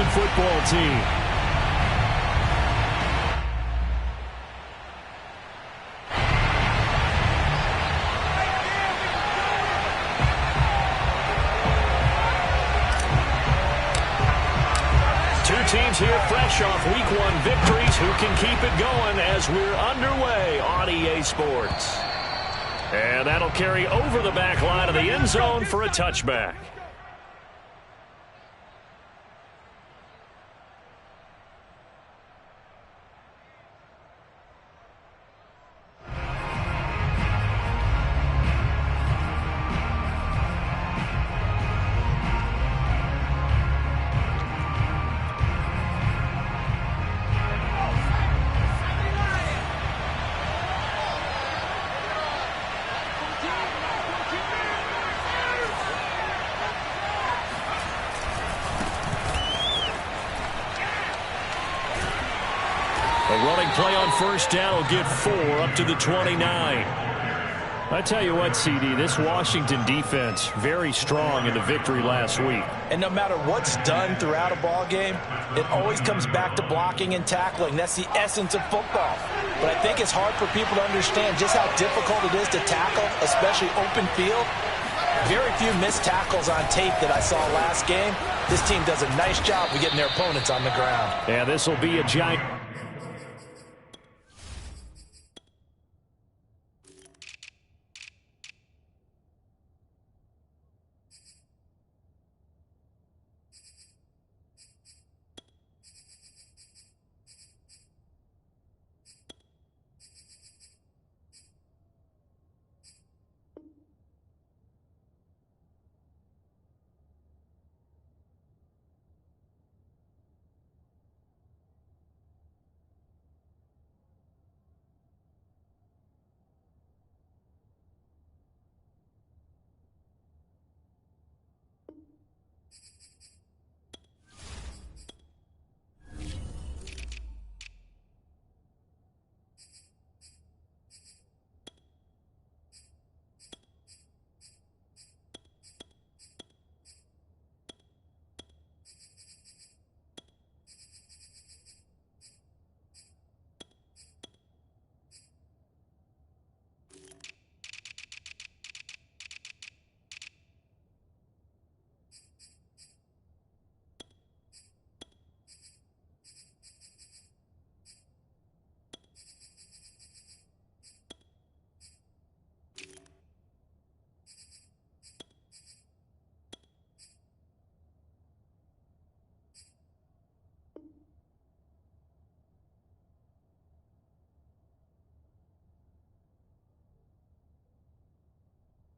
Washington football team. Two teams here fresh off Week 1 victories who can keep it going as we're underway on EA Sports. And that'll carry over the back line of the end zone for a touchback. A running play on first down will get 4 up to the 29. I tell you what, CD, this Washington defense, very strong in the victory last week. And no matter what's done throughout a ball game, it always comes back to blocking and tackling. That's the essence of football. But I think it's hard for people to understand just how difficult it is to tackle, especially open field. Very few missed tackles on tape that I saw last game. This team does a nice job of getting their opponents on the ground. Yeah, this will be a giant...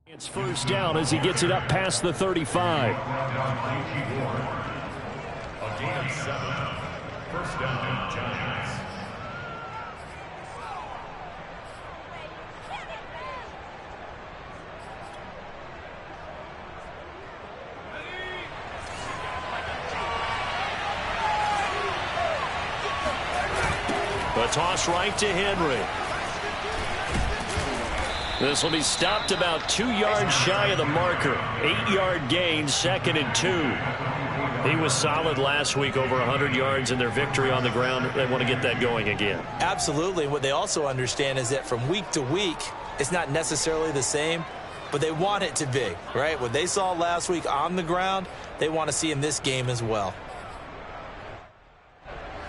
It's first down as he gets it up past the 35. A gain of 7. First down, Giants. The toss right to Henry. This will be stopped about 2 yards shy of the marker. 8-yard gain, 2nd and 2. He was solid last week, over 100 yards in their victory on the ground. They want to get that going again. Absolutely. What they also understand is that from week to week, it's not necessarily the same, but they want it to be, right? What they saw last week on the ground, they want to see in this game as well.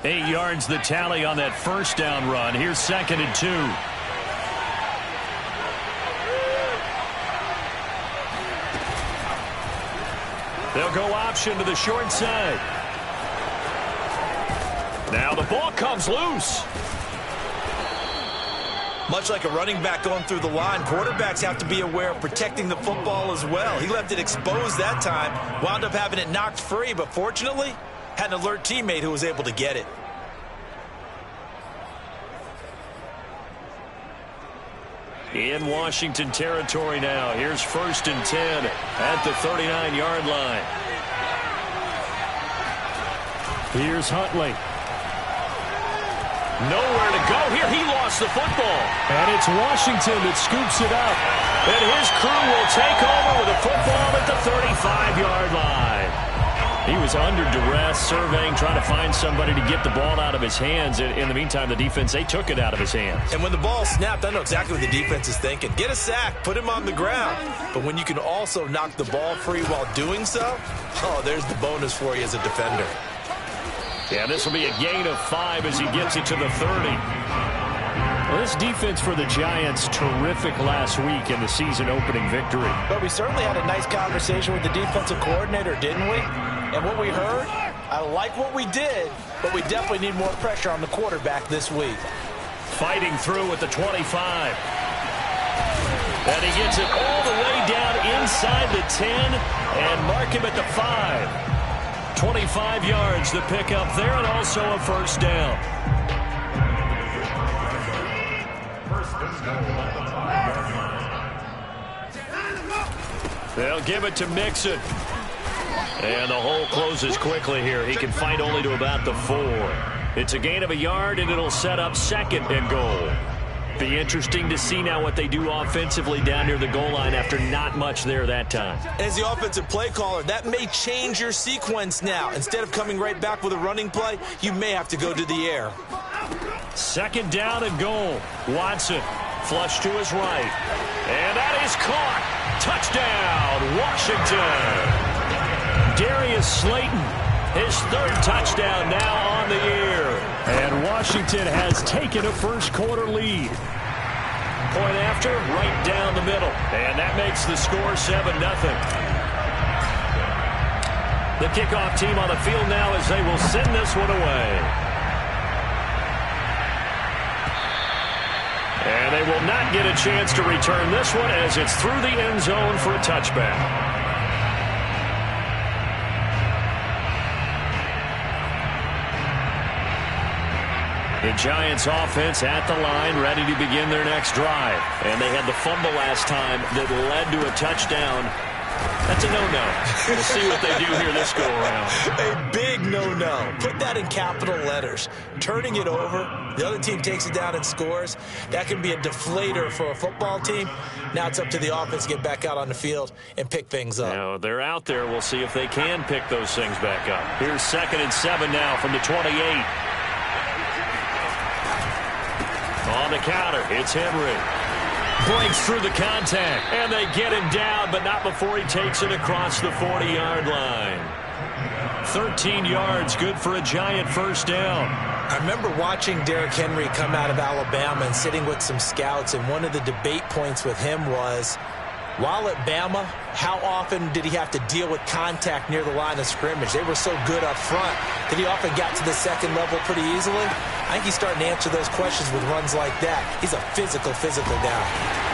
8 yards the tally on that first down run. Here's 2nd and 2. They'll go option to the short side. Now the ball comes loose. Much like a running back going through the line, quarterbacks have to be aware of protecting the football as well. He left it exposed that time, wound up having it knocked free, but fortunately, had an alert teammate who was able to get it. In Washington territory now. Here's 1st and 10 at the 39-yard line. Here's Huntley. Nowhere to go here. He lost the football. And it's Washington that scoops it up. And his crew will take over with a football at the 35-yard line. He was under duress, surveying, trying to find somebody to get the ball out of his hands. In the meantime, the defense, they took it out of his hands. And when the ball snapped, I know exactly what the defense is thinking. Get a sack, put him on the ground. But when you can also knock the ball free while doing so, oh, there's the bonus for you as a defender. Yeah, this will be a gain of 5 as he gets it to the 30. Well, this defense for the Giants, terrific last week in the season-opening victory. But we certainly had a nice conversation with the defensive coordinator, didn't we? And what we heard, I like what we did, but we definitely need more pressure on the quarterback this week. Fighting through at the 25. And he gets it all the way down inside the 10 and mark him at the 5. 25 yards to pick up there, and also a first down. They'll give it to Mixon. And the hole closes quickly here. He can fight only to about the 4. It's a gain of a yard, and it'll set up 2nd and goal. Be interesting to see now what they do offensively down near the goal line after not much there that time. As the offensive play caller, that may change your sequence now. Instead of coming right back with a running play, you may have to go to the air. 2nd down and goal. Watson, flush to his right. And that is caught. Touchdown, Washington. Darius Slayton, his 3rd touchdown now on the year. And Washington has taken a first-quarter lead. Point after, right down the middle. And that makes the score 7-0. The kickoff team on the field now as they will send this one away. And they will not get a chance to return this one as it's through the end zone for a touchback. The Giants offense at the line, ready to begin their next drive. And they had the fumble last time that led to a touchdown. That's a no-no. We'll see what they do here this go-around. A big no-no. Put that in capital letters. Turning it over, the other team takes it down and scores. That can be a deflator for a football team. Now it's up to the offense to get back out on the field and pick things up. Now, they're out there. We'll see if they can pick those things back up. Here's 2nd and 7 now from the 28. On the counter, it's Henry. Breaks through the contact, and they get him down, but not before he takes it across the 40-yard line. 13 yards, good for a Giant first down. I remember watching Derrick Henry come out of Alabama and sitting with some scouts, and one of the debate points with him was, while at Bama, how often did he have to deal with contact near the line of scrimmage? They were so good up front that he often got to the second level pretty easily. I think he's starting to answer those questions with runs like that. He's a physical guy.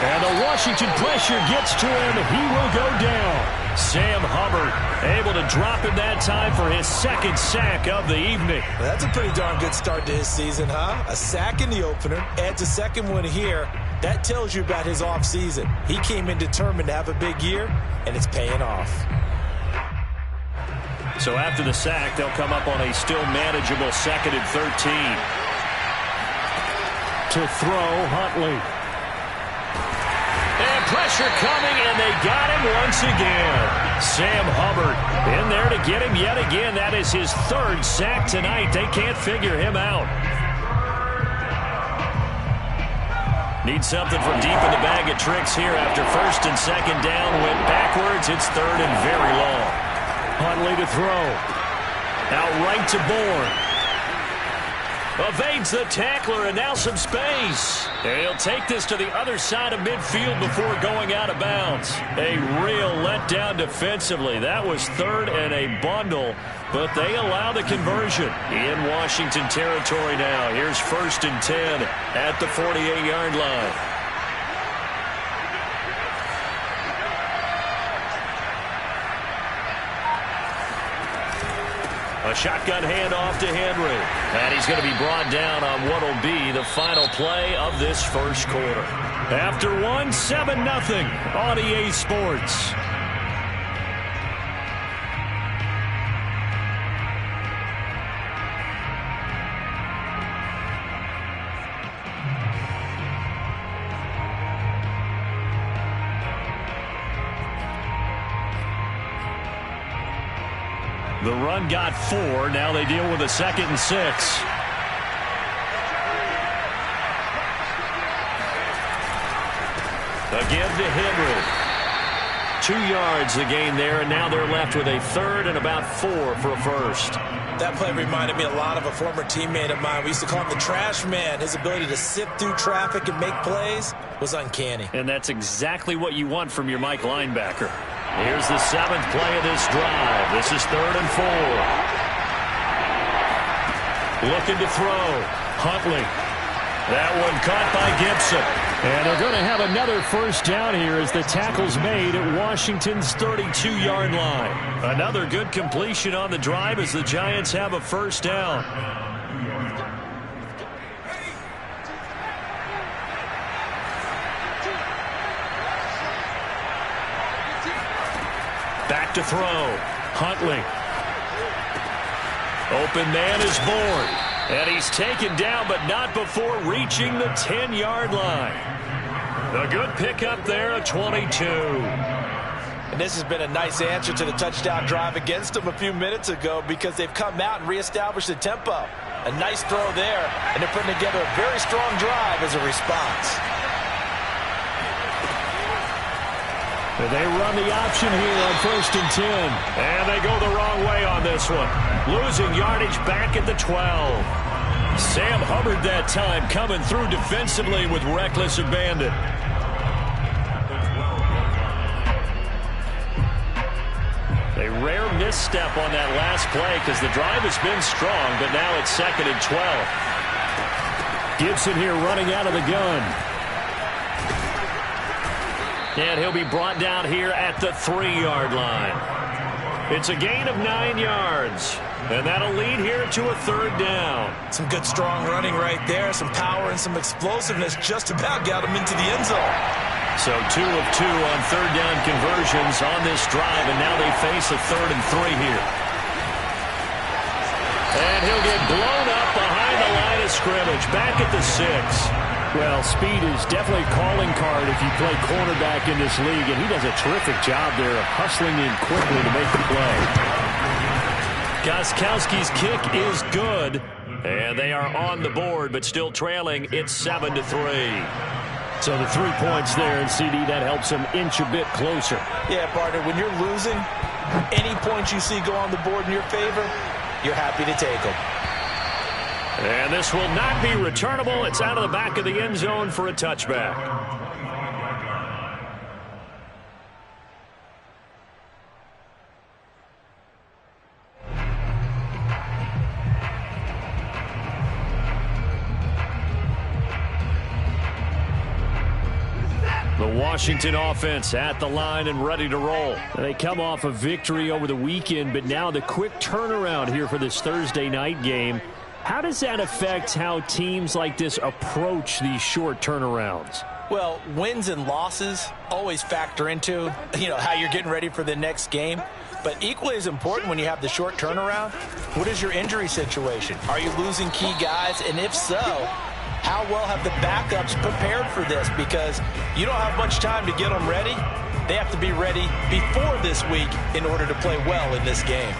And the Washington pressure gets to him. He will go down. Sam Hubbard able to drop him that time for his 2nd sack of the evening. Well, that's a pretty darn good start to his season, huh? A sack in the opener, adds a 2nd one here. That tells you about his offseason. He came in determined to have a big year, and it's paying off. So after the sack, they'll come up on a still manageable 2nd and 13. To throw, Huntley. And pressure coming, and they got him once again. Sam Hubbard in there to get him yet again. That is his 3rd sack tonight. They can't figure him out. Need something from deep in the bag of tricks here after 1st and 2nd down. Went backwards. It's 3rd and very long. Huntley to throw. Out right to Bourne. Evades the tackler, and now some space. He'll take this to the other side of midfield before going out of bounds. A real letdown defensively. That was 3rd and a bundle, but they allow the conversion. In Washington territory now. Here's 1st and 10 at the 48-yard line. A shotgun handoff to Henry. And he's going to be brought down on what will be the final play of this first quarter. After 7-0 on EA Sports. The run got 4. Now they deal with a 2nd and 6. Again to Henry. 2 yards the gain there, and now they're left with a 3rd and about 4 for a first. That play reminded me a lot of a former teammate of mine. We used to call him the trash man. His ability to sift through traffic and make plays was uncanny. And that's exactly what you want from your Mike linebacker. Here's the 7th play of this drive. This is 3rd and 4. Looking to throw. Huntley. That one caught by Gibson. And they're going to have another first down here as the tackle's made at Washington's 32-yard line. Another good completion on the drive as the Giants have a first down. Back to throw. Huntley. Open man is born. And he's taken down, but not before reaching the 10-yard line. A good pickup there at 22. And this has been a nice answer to the touchdown drive against them a few minutes ago because they've come out and reestablished the tempo. A nice throw there, and they're putting together a very strong drive as a response. They run the option here on 1st and 10. And they go the wrong way on this one. Losing yardage back at the 12. Sam Hubbard that time coming through defensively with reckless abandon. A rare misstep on that last play because the drive has been strong, but now it's 2nd and 12. Gibson here running out of the gun. And he'll be brought down here at the 3-yard line. It's a gain of 9 yards. And that'll lead here to a 3rd down. Some good strong running right there. Some power and some explosiveness just about got him into the end zone. So 2 of 2 on 3rd down conversions on this drive. And now they face a 3rd and 3 here. And he'll get blown up behind the line of scrimmage. Back at the 6. Well, speed is definitely a calling card if you play cornerback in this league, and he does a terrific job there of hustling in quickly to make the play. Gostkowski's kick is good, and they are on the board, but still trailing. It's 7-3. So the 3 points there, and CD, that helps them inch a bit closer. Yeah, partner, when you're losing, any points you see go on the board in your favor, you're happy to take them. And this will not be returnable. It's out of the back of the end zone for a touchback. The Washington offense at the line and ready to roll. They come off a victory over the weekend, but now the quick turnaround here for this Thursday night game. How does that affect how teams like this approach these short turnarounds? Well, wins and losses always factor into, how you're getting ready for the next game. But equally as important when you have the short turnaround, what is your injury situation? Are you losing key guys? And if so, how well have the backups prepared for this? Because you don't have much time to get them ready. They have to be ready before this week in order to play well in this game.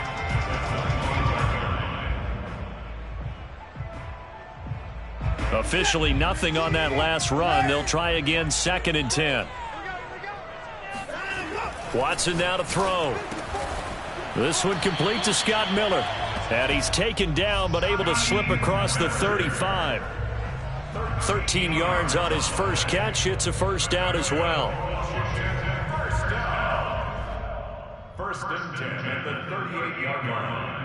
Officially nothing on that last run. They'll try again, 2nd and 10. Watson now to throw. This one complete to Scott Miller. And he's taken down but able to slip across the 35. 13 yards on his first catch. It's a first down as well. First and 10 at the 38-yard line.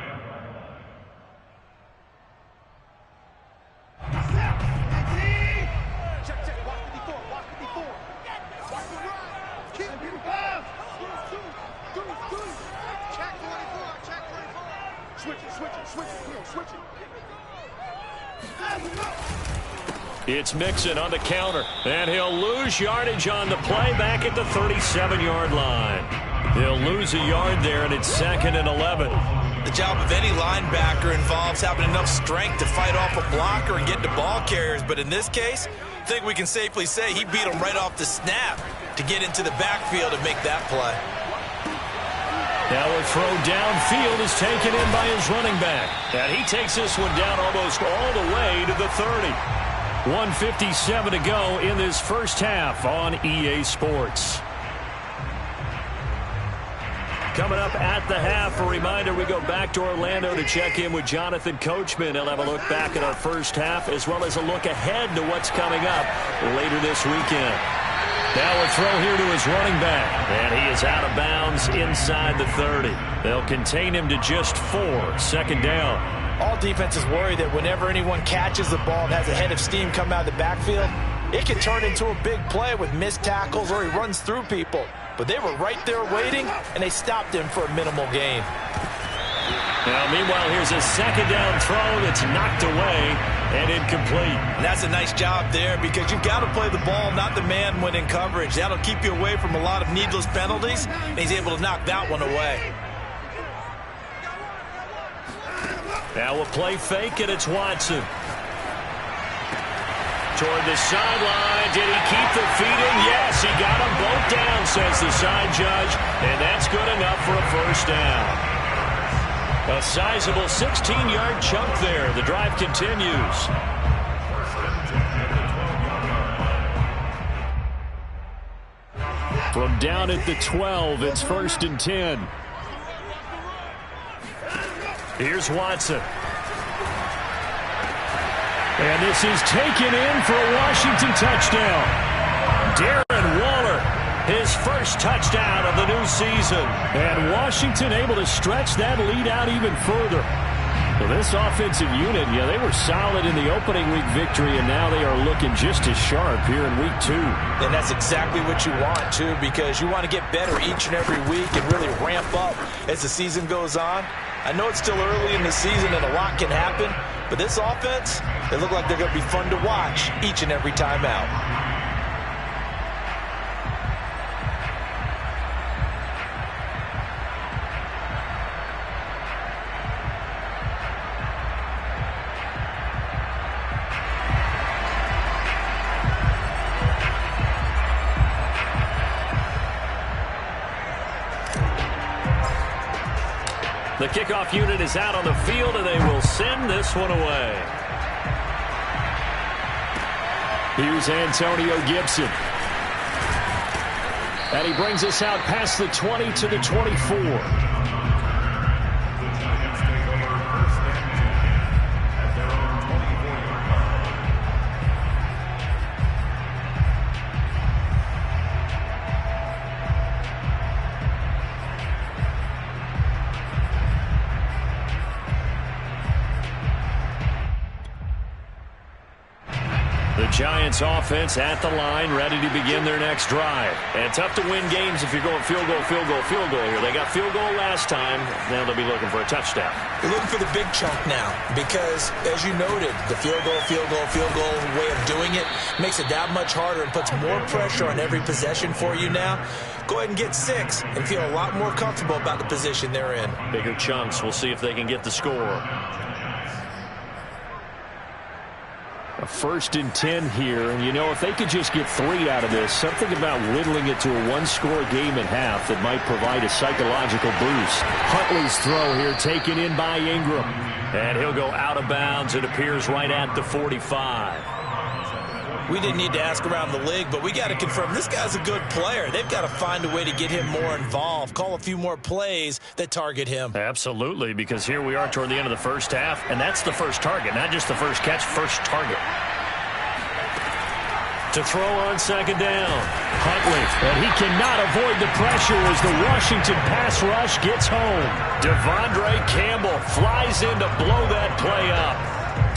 It's Mixon on the counter, and he'll lose yardage on the play back at the 37-yard line. He'll lose a yard there, and it's 2nd and 11. The job of any linebacker involves having enough strength to fight off a blocker and get to ball carriers, but in this case, I think we can safely say he beat him right off the snap to get into the backfield and make that play. Now a throw downfield is taken in by his running back. And he takes this one down almost all the way to the 30. 1:57 to go in this first half on EA Sports. Coming up at the half, a reminder, we go back to Orlando to check in with Jonathan Coachman. He'll have a look back at our first half as well as a look ahead to what's coming up later this weekend. Now a throw here to his running back. And he is out of bounds inside the 30. They'll contain him to just 4. Second down. All defenses worry that whenever anyone catches the ball and has a head of steam come out of the backfield, it can turn into a big play with missed tackles or he runs through people. But they were right there waiting, and they stopped him for a minimal gain. Now, meanwhile, here's a second down throw that's knocked away and incomplete. And that's a nice job there because you've got to play the ball, not the man when in coverage. That'll keep you away from a lot of needless penalties, and he's able to knock that one away. Now a play fake, and it's Watson. Toward the sideline. Did he keep the feet in? Yes, he got them both down, says the side judge. And that's good enough for a first down. A sizable 16-yard chunk there. The drive continues. From down at the 12, it's 1st and 10. Here's Watson. And this is taken in for a Washington touchdown. Darren Waller, his first touchdown of the new season. And Washington able to stretch that lead out even further. Well, this offensive unit, yeah, they were solid in the opening week victory, and now they are looking just as sharp here in week 2. And that's exactly what you want, too, because you want to get better each and every week and really ramp up as the season goes on. I know it's still early in the season and a lot can happen, but this offense, they look like they're going to be fun to watch each and every time out. The kickoff unit is out on the field, and they will send this one away. Here's Antonio Gibson. And he brings us out past the 20 to the 24. Giants offense at the line, ready to begin their next drive. And tough to win games if you're going field goal here. They got field goal last time. Now they'll be looking for a touchdown. They're looking for the big chunk now because, as you noted, the field goal way of doing it makes it that much harder and puts more pressure on every possession for you now. Go ahead and get 6 and feel a lot more comfortable about the position they're in. Bigger chunks. We'll see if they can get the score. A 1st and 10 here, and you know, if they could just get 3 out of this, something about whittling it to a one-score game at half that might provide a psychological boost. Huntley's throw here taken in by Ingram. And he'll go out of bounds. It appears right at the 45. We didn't need to ask around the league, but we got to confirm this guy's a good player. They've got to find a way to get him more involved, call a few more plays that target him. Absolutely, because here we are toward the end of the first half, and that's the first target, not just the first catch, first target. To throw on second down, Huntley, and he cannot avoid the pressure as the Washington pass rush gets home. Devondre Campbell flies in to blow that play up.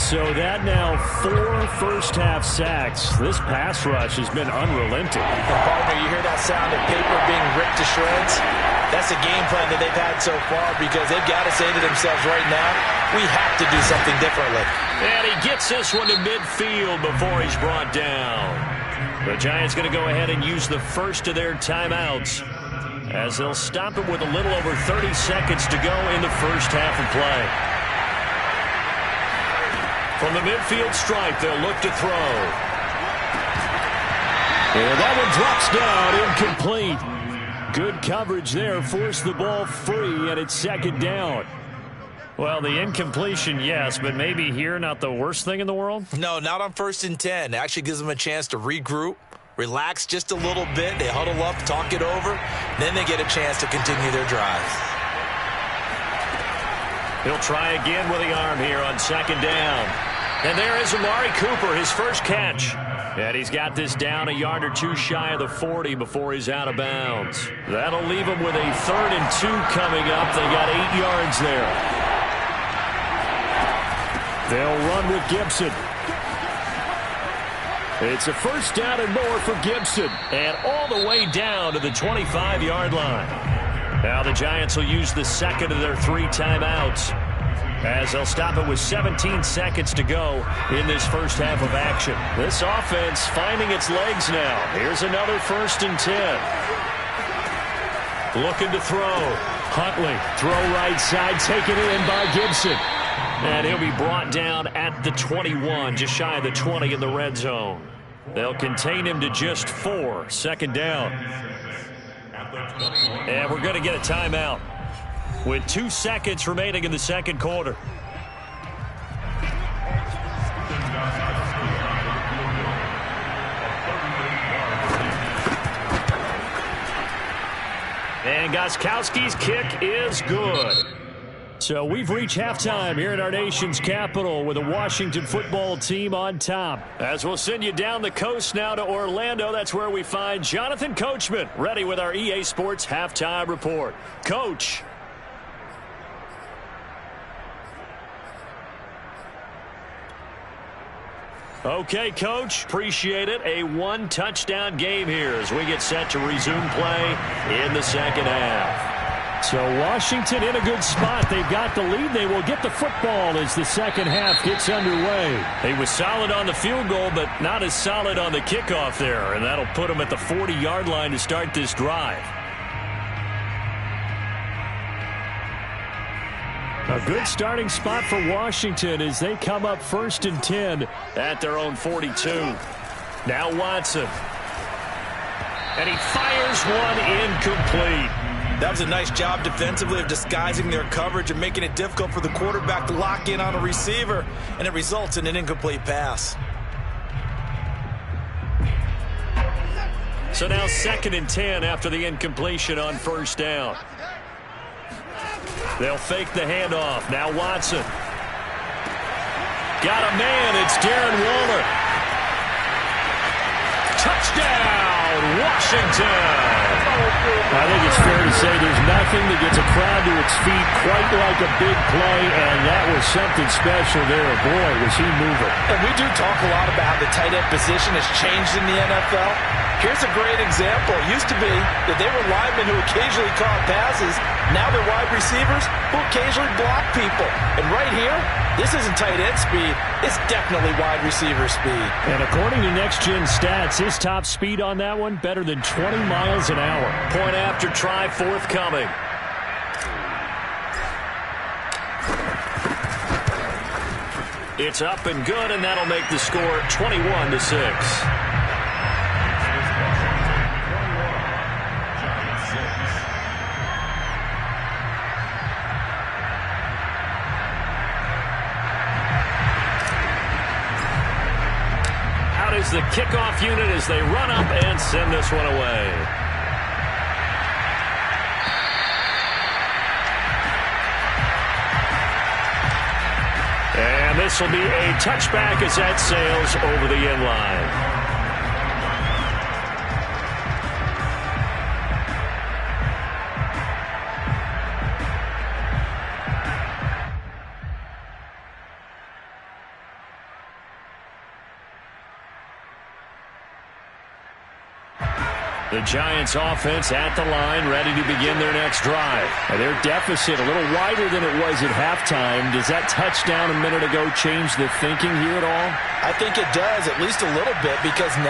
So that now 4 first-half sacks. This pass rush has been unrelenting. And partner, you hear that sound of paper being ripped to shreds? That's a game plan that they've had so far because they've got to say to themselves right now, we have to do something differently. And he gets this one to midfield before he's brought down. The Giants going to go ahead and use the first of their timeouts as they'll stop it with a little over 30 seconds to go in the first half of play. From the midfield stripe, they'll look to throw. And that one drops down, incomplete. Good coverage there. Forced the ball free, and it's second down. Well, the incompletion, yes, but maybe here not the worst thing in the world? No, not on 1st and 10. It actually gives them a chance to regroup, relax just a little bit. They huddle up, talk it over. Then they get a chance to continue their drive. He'll try again with the arm here on second down. And there is Amari Cooper, his first catch. And he's got this down a yard or two shy of the 40 before he's out of bounds. That'll leave him with a 3rd and 2 coming up. They got 8 yards there. They'll run with Gibson. It's a first down and more for Gibson. And all the way down to the 25-yard line. Now the Giants will use the second of their 3 timeouts, as they'll stop it with 17 seconds to go in this first half of action. This offense finding its legs now. Here's another 1st and 10. Looking to throw. Huntley, throw right side, taken in by Gibson. And he'll be brought down at the 21, just shy of the 20 in the red zone. They'll contain him to just 4, second down. And we're going to get a timeout with 2 seconds remaining in the second quarter. And Gostkowski's kick is good. So we've reached halftime here in our nation's capital with the Washington football team on top. As we'll send you down the coast now to Orlando, that's where we find Jonathan Coachman ready with our EA Sports halftime report. Coach. Okay, Coach. Appreciate it. A 1-touchdown game here as we get set to resume play in the second half. So Washington in a good spot. They've got the lead. They will get the football as the second half gets underway. He was solid on the field goal, but not as solid on the kickoff there. And that'll put him at the 40-yard line to start this drive. A good starting spot for Washington as they come up 1st and 10 at their own 42. Now Watson. And he fires one incomplete. That was a nice job defensively of disguising their coverage and making it difficult for the quarterback to lock in on a receiver, and it results in an incomplete pass. So now 2nd and 10 after the incompletion on 1st down. They'll fake the handoff. Now Watson. Got a man. It's Darren Waller. Touchdown, Washington. I think it's fair to say there's nothing that gets a crowd to its feet quite like a big play, and that was something special there. Boy, was he moving. And we do talk a lot about how the tight end position has changed in the NFL. Here's a great example. It used to be that they were linemen who occasionally caught passes. Now they're wide receivers who occasionally block people. And right here, this isn't tight end speed. It's definitely wide receiver speed. And according to Next Gen Stats, his top speed on that one, better than 20 miles an hour. Point after try forthcoming. It's up and good, and that'll make the score 21-6. Is the kickoff unit as they run up and send this one away. And this will be a touchback as that sails over the end line. The Giants offense at the line, ready to begin their next drive. And their deficit a little wider than it was at halftime. Does that touchdown a minute ago change the thinking here at all? I think it does, at least a little bit, because now